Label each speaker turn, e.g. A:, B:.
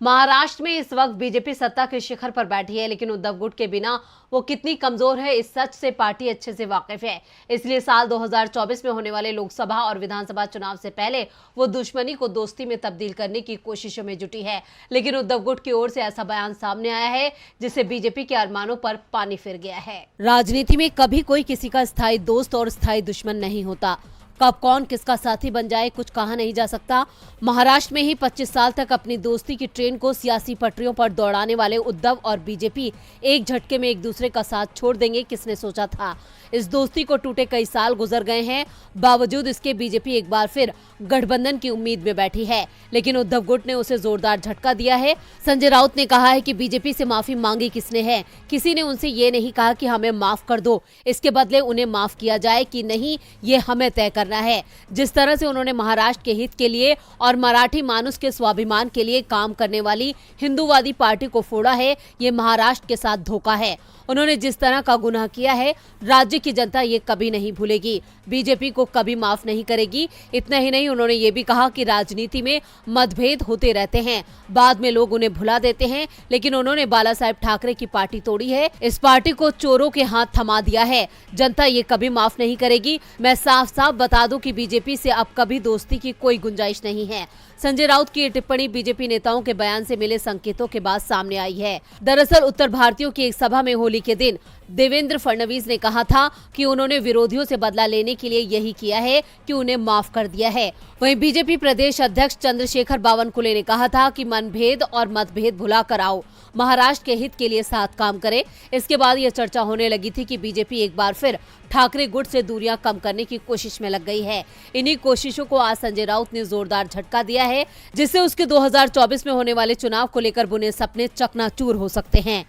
A: महाराष्ट्र में इस वक्त बीजेपी सत्ता के शिखर पर बैठी है, लेकिन उद्धव गुट के बिना वो कितनी कमजोर है इस सच से पार्टी अच्छे से वाकिफ है। इसलिए साल 2024 में होने वाले लोकसभा और विधानसभा चुनाव से पहले वो दुश्मनी को दोस्ती में तब्दील करने की कोशिशों में जुटी है। लेकिन उद्धव गुट की ओर से ऐसा बयान सामने आया है जिससे बीजेपी के अरमानों पर पानी फिर गया है। राजनीति में कभी कोई किसी का स्थायी दोस्त और स्थायी दुश्मन नहीं होता। कब कौन किसका साथी बन जाए कुछ कहा नहीं जा सकता। महाराष्ट्र में ही 25 साल तक अपनी दोस्ती की ट्रेन को सियासी पटरियों पर दौड़ाने वाले उद्धव और बीजेपी एक झटके में एक दूसरे का साथ छोड़ देंगे, किसने सोचा था। इस दोस्ती को टूटे कई साल गुजर गए हैं, बावजूद इसके बीजेपी एक बार फिर गठबंधन की उम्मीद में बैठी है, लेकिन उद्धव गुट ने उसे जोरदार झटका दिया है। संजय राउत ने कहा है कि बीजेपी से माफी मांगी किसने है, किसी ने उनसे ये नहीं कहा कि हमें माफ कर दो, इसके बदले उन्हें माफ किया जाए कि नहीं ये हमें तय करना है। जिस तरह से उन्होंने महाराष्ट्र के हित के लिए और मराठी मानुष के स्वाभिमान के लिए काम करने वाली हिंदूवादी पार्टी को फोड़ा है, ये महाराष्ट्र के साथ धोखा है। उन्होंने जिस तरह का गुनाह किया है राज्य की जनता ये कभी नहीं भूलेगी, बीजेपी को कभी माफ नहीं करेगी। इतना ही नहीं, उन्होंने ये भी कहा कि राजनीति में मतभेद होते रहते हैं, बाद में लोग उन्हें भुला देते हैं, लेकिन उन्होंने बाला साहेब ठाकरे की पार्टी तोड़ी है, इस पार्टी को चोरों के हाथ थमा दिया है, जनता ये कभी माफ नहीं करेगी। मैं साफ साफ बता दूं कि बीजेपी से अब कभी दोस्ती की कोई गुंजाइश नहीं है। संजय राउत की ये टिप्पणी बीजेपी नेताओं के बयान से मिले संकेतों के बाद सामने आई है। दरअसल उत्तर भारतीयों की एक सभा में होली के दिन देवेंद्र फडणवीस ने कहा था कि उन्होंने विरोधियों से बदला लेने के लिए यही किया है कि उन्हें माफ कर दिया है। वहीं बीजेपी प्रदेश अध्यक्ष चंद्रशेखर बावनकुले ने कहा था कि मनभेद और मतभेद भुला कर आओ, महाराष्ट्र के हित के लिए साथ काम करे। इसके बाद यह चर्चा होने लगी थी कि बीजेपी एक बार फिर ठाकरे गुट से दूरियां कम करने की कोशिश में लग गई है। इन्हीं कोशिशों को आज संजय राउत ने जोरदार झटका दिया है, जिससे उसके 2024 में होने वाले चुनाव को लेकर बुने सपने चकनाचूर हो सकते हैं।